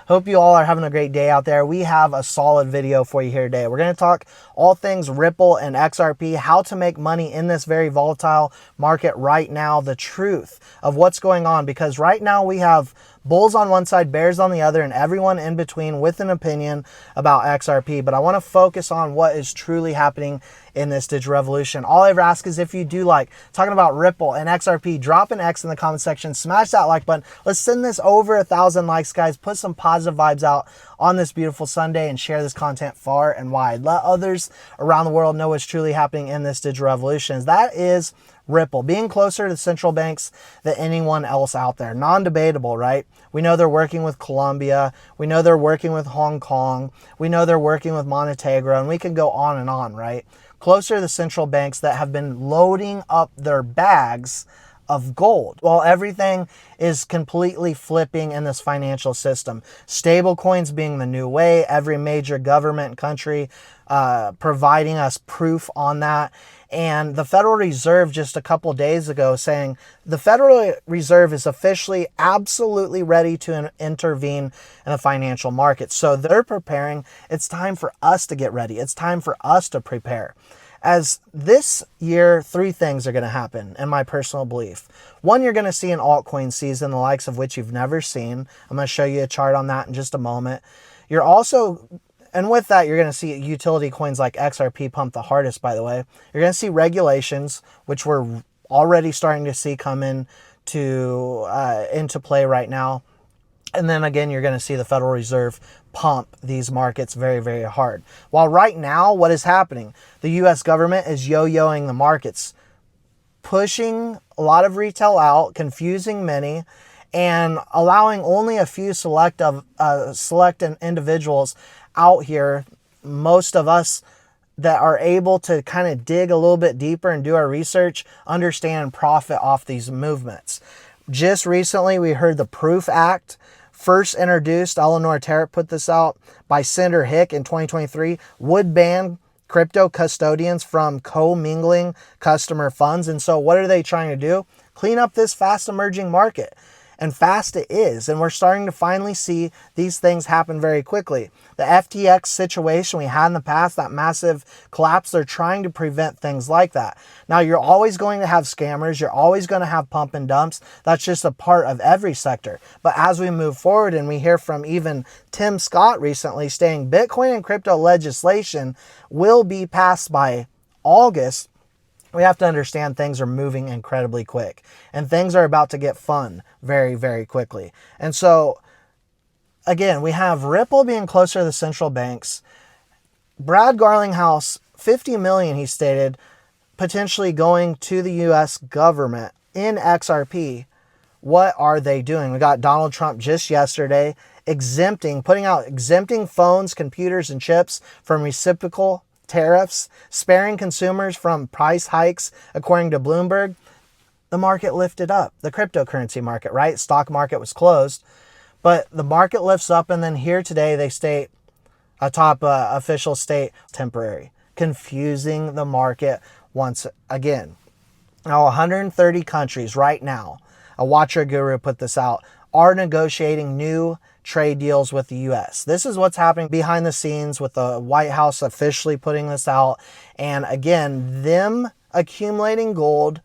Hope you all are having a great day out there. We have a solid video for you here today. We're going to talk all things Ripple and XRP, how to make money in this very volatile market right now, the truth of what's going on, because right now we have bulls on one side, bears on the other, and everyone in between with an opinion about XRP. But I want to focus on what is truly happening in this digital revolution. All I ever ask is if you do like talking about Ripple and XRP, drop an X in the comment section, smash that like button. Let's send this over 1,000 likes, guys. Put some positive vibes out on this beautiful Sunday and share this content far and wide. Let others around the world know what's truly happening in this digital revolution. That is Ripple being closer to central banks than anyone else out there. Non-debatable, right? We know they're working with Colombia. We know they're working with Hong Kong. We know they're working with Montenegro, and we can go on and on, right? Closer to the central banks that have been loading up their bags of gold while everything is completely flipping in this financial system. Stable coins being the new way, every major government and country providing us proof on that. And the Federal Reserve just a couple days ago saying the Federal Reserve is officially absolutely ready to intervene in the financial market. So they're preparing. It's time for us to get ready. It's time for us to prepare. As this year, three things are going to happen, in my personal belief. One, you're going to see an altcoin season, the likes of which you've never seen. I'm going to show you a chart on that in just a moment. You're also, and with that, you're going to see utility coins like XRP pump the hardest, by the way. You're going to see regulations, which we're already starting to see come into play right now. And then again, you're going to see the Federal Reserve pump these markets very, very hard. While right now, what is happening? The U.S. government is yo-yoing the markets, pushing a lot of retail out, confusing many, and allowing only a few select individuals out here. Most of us that are able to kind of dig a little bit deeper and do our research, understand and profit off these movements. Just recently, we heard the Proof Act, first introduced, Eleanor Terrett put this out, by Senator Hick in 2023, would ban crypto custodians from co-mingling customer funds. And so what are they trying to do? Clean up this fast emerging market. And fast it is. And we're starting to finally see these things happen very quickly. The FTX situation we had in the past, that massive collapse, they're trying to prevent things like that. Now, you're always going to have scammers. You're always going to have pump and dumps. That's just a part of every sector. But as we move forward, and we hear from even Tim Scott recently saying Bitcoin and crypto legislation will be passed by August, we have to understand things are moving incredibly quick and things are about to get fun very, very quickly. And so, again, we have Ripple being closer to the central banks. Brad Garlinghouse, 50 million, he stated, potentially going to the U.S. government in XRP. What are they doing? We got Donald Trump just yesterday exempting phones, computers, and chips from reciprocal tariffs, sparing consumers from price hikes, according to Bloomberg. The market lifted up, the cryptocurrency market, right? Stock market was closed, but the market lifts up, and then here today they state, a top official state, temporary, confusing the market once again. Now, 130 countries right now, a Watcher Guru put this out, are negotiating new trade deals with the U.S. This is what's happening behind the scenes with the White House officially putting this out. And again, them accumulating gold,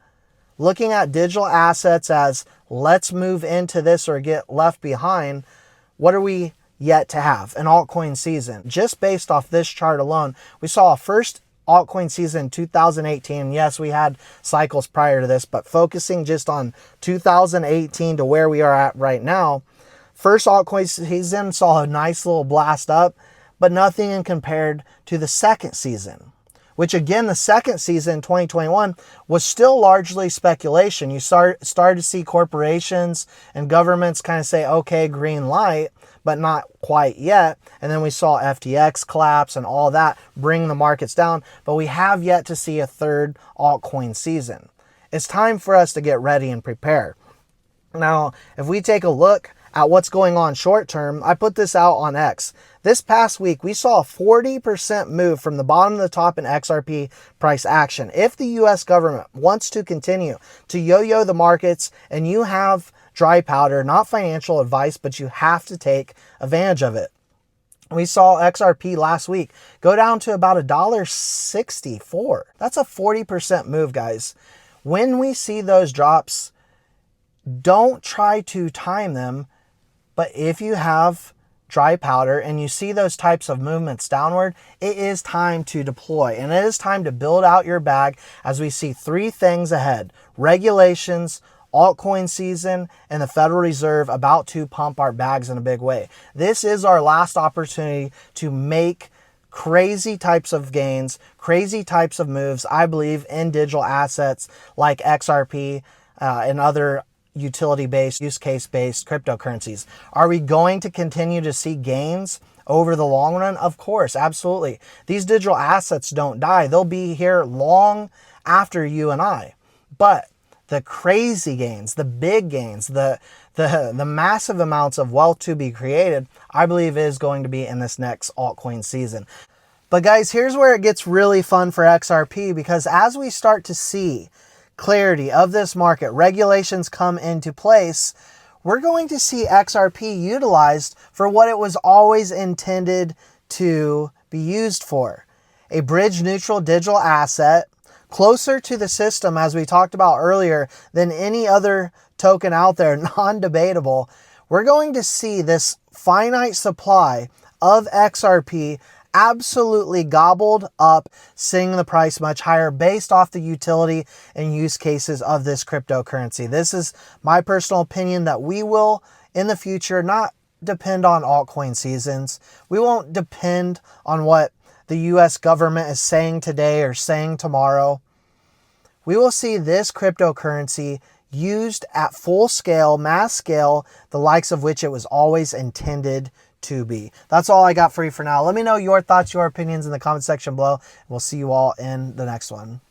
looking at digital assets as let's move into this or get left behind. What are we yet to have? An altcoin season. Just based off this chart alone, we saw a first altcoin season in 2018. Yes, we had cycles prior to this, but focusing just on 2018 to where we are at right now, first altcoin season saw a nice little blast up, but nothing in compared to the second season, which again, the second season, 2021, was still largely speculation. You started to see corporations and governments kind of say, okay, green light, but not quite yet. And then we saw FTX collapse and all that bring the markets down, but we have yet to see a third altcoin season. It's time for us to get ready and prepare. Now, if we take a look at what's going on short term, I put this out on X. This past week, we saw a 40% move from the bottom to the top in XRP price action. If the U.S. government wants to continue to yo-yo the markets and you have dry powder, not financial advice, but you have to take advantage of it. We saw XRP last week go down to about $1.64. That's a 40% move, guys. When we see those drops, don't try to time them, but if you have dry powder and you see those types of movements downward, it is time to deploy, and it is time to build out your bag as we see three things ahead: regulations, altcoin season, and the Federal Reserve about to pump our bags in a big way. This is our last opportunity to make crazy types of gains, crazy types of moves, I believe, in digital assets like XRP and other utility-based, use case-based cryptocurrencies. Are we going to continue to see gains over the long run? Of course, absolutely. These digital assets don't die. They'll be here long after you and I. But the crazy gains, the big gains, the massive amounts of wealth to be created, I believe is going to be in this next altcoin season. But guys, here's where it gets really fun for XRP, because as we start to see clarity of this market, regulations come into place, we're going to see XRP utilized for what it was always intended to be used for: a bridge neutral digital asset, closer to the system, as we talked about earlier, than any other token out there, non-debatable. We're going to see this finite supply of XRP absolutely gobbled up, seeing the price much higher based off the utility and use cases of this cryptocurrency. This is my personal opinion, that we will, in the future, not depend on altcoin seasons. We won't depend on what the US government is saying today or saying tomorrow. We will see this cryptocurrency used at full scale, mass scale, the likes of which it was always intended to be. That's all I got for you for now. Let me know your thoughts, your opinions in the comment section below. We'll see you all in the next one.